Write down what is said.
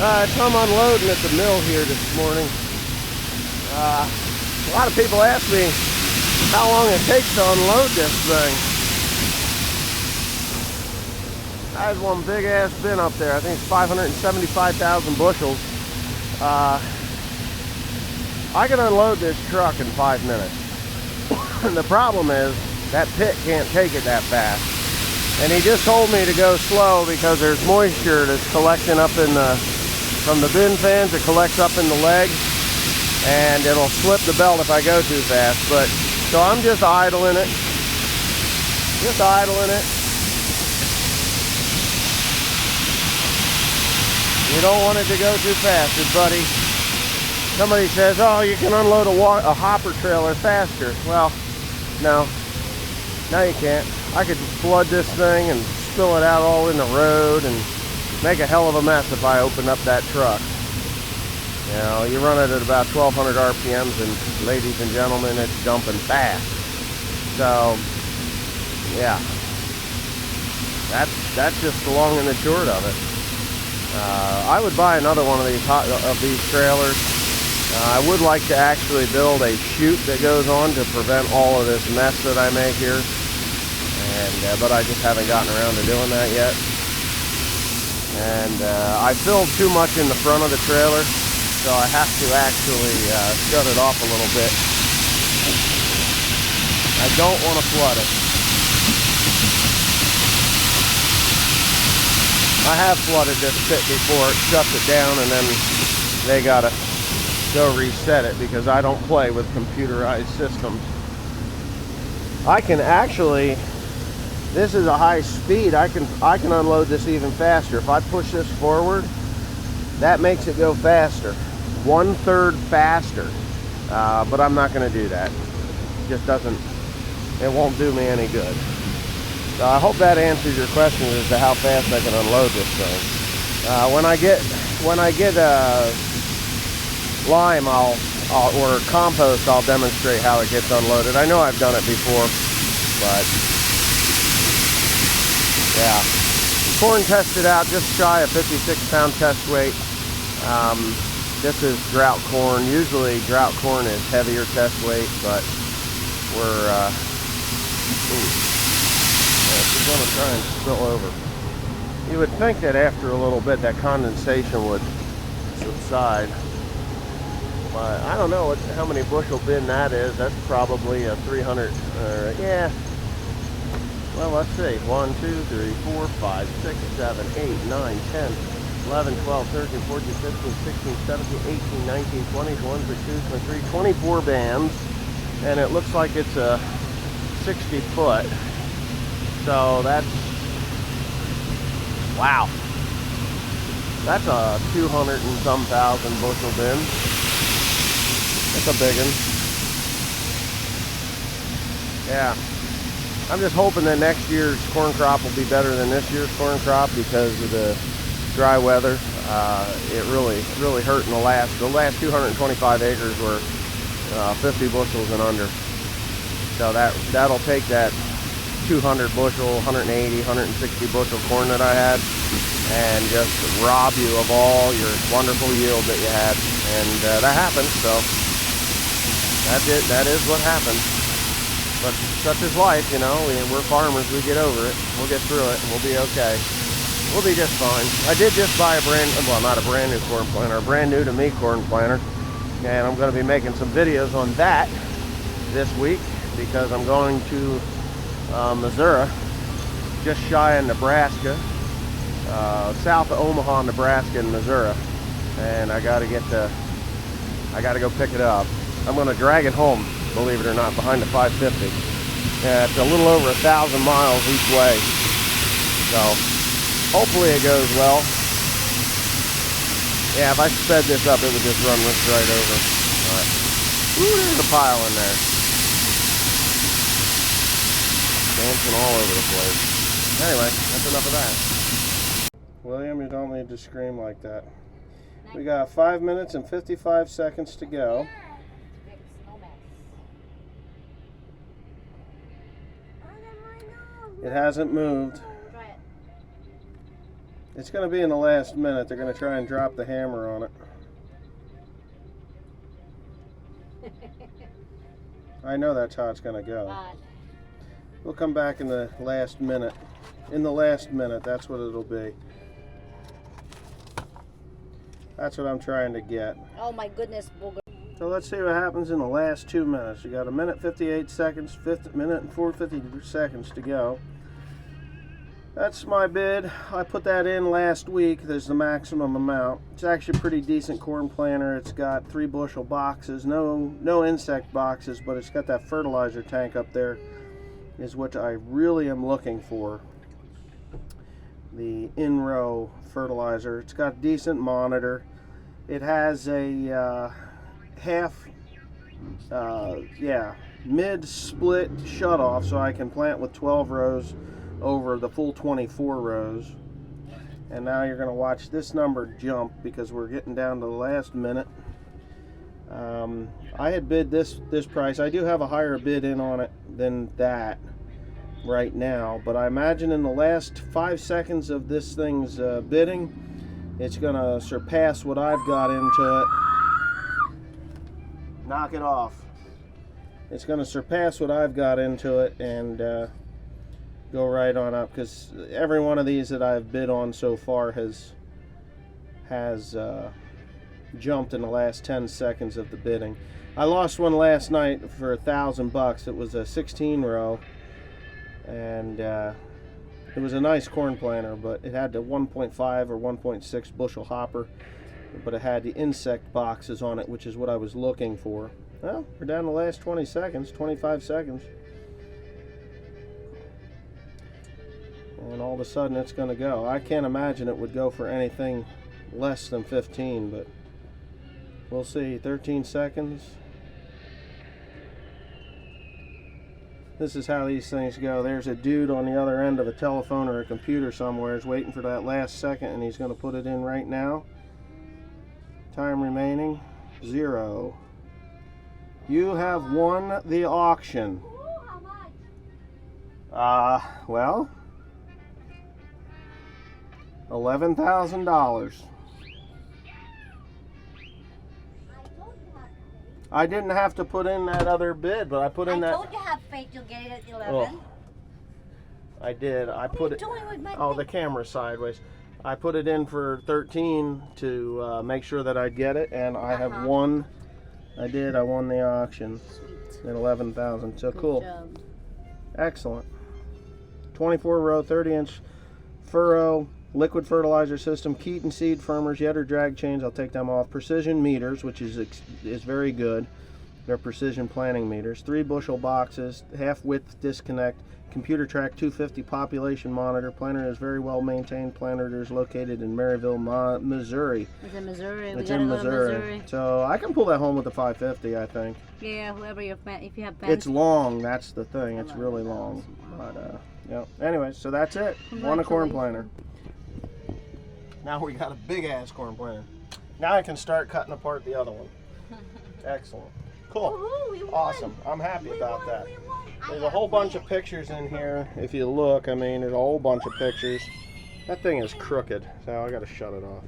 I'm unloading at the mill here this morning. A lot of people ask me how long it takes to unload this thing. I had one big ass bin up there. I think it's 575,000 bushels. I can unload this truck in 5 minutes. And the problem is that pit can't take it that fast. And he just told me to go slow because there's moisture that's collecting up in the, from the bin fans, it collects up in the leg, and it'll slip the belt if I go too fast. But so I'm just idling it. Just idling it. You don't want it to go too fast, buddy. Somebody says, oh, you can unload a hopper trailer faster. Well, no. No, you can't. I could flood this thing and spill it out all in the road and make a hell of a mess if I open up that truck. You know, you run it at about 1,200 RPMs and, ladies and gentlemen, it's dumping fast. So, yeah. That's just the long and the short of it. I would buy another one of these trailers. I would like to actually build a chute that goes on to prevent all of this mess that I make here. But I just haven't gotten around to doing that yet. And I filled too much in the front of the trailer, so I have to actually shut it off a little bit. I don't want to flood it. I have flooded this pit before. It shuts it down and then they gotta go reset it because I don't play with computerized systems. I can actually, this is a high speed, I can unload this even faster. If I push this forward, that makes it go faster. 1/3 faster. But I'm not gonna do that. It just doesn't, it won't do me any good. So I hope that answers your question as to how fast I can unload this thing. When I get lime, or compost, I'll demonstrate how it gets unloaded. I know I've done it before, but yeah. Corn tested out just shy of 56-pound test weight. This is drought corn. Usually drought corn is heavier test weight, but we're she's going to try and spill over. You would think that after a little bit that condensation would subside. But I don't know how many bushel bin that is. That's probably a 300, yeah. Well, let's see. 1, 2, 3, 4, 5, 6, 7, 8, 9, 10, 11, 12, 13, 14, 15, 16, 17, 18, 19, 20, 21, 22, 23, 24 bands. And it looks like it's a 60 foot. So that's, wow. That's a 200 and some thousand bushel bin. That's a big one. Yeah. I'm just hoping that next year's corn crop will be better than this year's corn crop because of the dry weather. It really hurt in the last 225 acres were 50 bushels and under. So that'll take that 200 bushel, 180, 160 bushel corn that I had and just rob you of all your wonderful yield that you had. And that happened, so that is what happened. But such is life, you know. We're farmers, we get over it. We'll get through it, and we'll be okay. We'll be just fine. I did just buy not a brand new corn planter, a brand new to me corn planter. And I'm going to be making some videos on that this week because I'm going to Missouri, just shy of Nebraska, south of Omaha, Nebraska and Missouri. And I got to go pick it up. I'm going to drag it home, believe it or not, behind the 550. It's a little over 1,000 miles each way. So hopefully it goes well. Yeah, if I sped this up, it would just run this right over. All right. Ooh, there's a pile in there. Dancing all over the place. Anyway, that's enough of that. William, you don't need to scream like that. We got 5 minutes and 55 seconds to go. It hasn't moved. It's going to be in the last minute. They're going to try and drop the hammer on it. I know that's how it's going to go. We'll come back in the last minute. In the last minute, that's what it'll be. That's what I'm trying to get. Oh my goodness, booger. So let's see what happens in the last 2 minutes. You got a minute 58 seconds, minute and 4:50 seconds to go. That's my bid. I put that in last week. There's the maximum amount. It's actually a pretty decent corn planter. It's got 3 bushel boxes, no insect boxes, but it's got that fertilizer tank up there, is what I really am looking for. The in-row fertilizer. It's got a decent monitor. It has a mid-split shutoff, so I can plant with 12 rows over the full 24 rows. And now you're going to watch this number jump because we're getting down to the last minute. I had bid this price. I do have a higher bid in on it than that right now, but I imagine in the last 5 seconds of this thing's bidding, it's going to surpass what I've got into it. Knock it off. It's going to surpass what I've got into it and go right on up, because every one of these that I've bid on so far has jumped in the last 10 seconds of the bidding. I lost one last night for $1,000. It was a 16 row, and it was a nice corn planter, but it had the 1.5 or 1.6 bushel hopper, but it had the insect boxes on it, which is what I was looking for. Well, we're down to the last 20 seconds, 25 seconds. And all of a sudden it's going to go. I can't imagine it would go for anything less than 15, but we'll see. 13 seconds. This is how these things go. There's a dude on the other end of a telephone or a computer somewhere is waiting for that last second, and he's going to put it in right now. Time remaining 0. You have won the auction. Well, $11,000. I didn't have to put in that other bid, but I put in that. I told you have faith you'll get it at 11. Oh, I did. I put it. Oh, the camera's sideways. I put it in for 13 to make sure that I'd get it, and I have won. I did. I won the auction. Sweet. At 11,000. So good cool. Job. Excellent. 24 row, 30-inch furrow. Liquid fertilizer system, Keaton seed firmers, Yetter drag chains, I'll take them off. Precision meters, which is very good. They're precision planting meters. 3 bushel boxes, half width disconnect, computer track 250 population monitor. Planter is very well maintained. Planter is located in Maryville, Missouri. It's in Missouri. It's in Missouri. So I can pull that home with the 550, I think. Yeah, whoever you're, if you have fans. It's long, that's the thing. It's really long. But yeah. Anyway, so that's it. Won a corn planter. Now we got a big ass corn planter. Now I can start cutting apart the other one. Excellent. Cool. Awesome. I'm happy about that. There's a whole bunch of pictures in here. If you look, I mean, there's a whole bunch of pictures. That thing is crooked, so I gotta shut it off.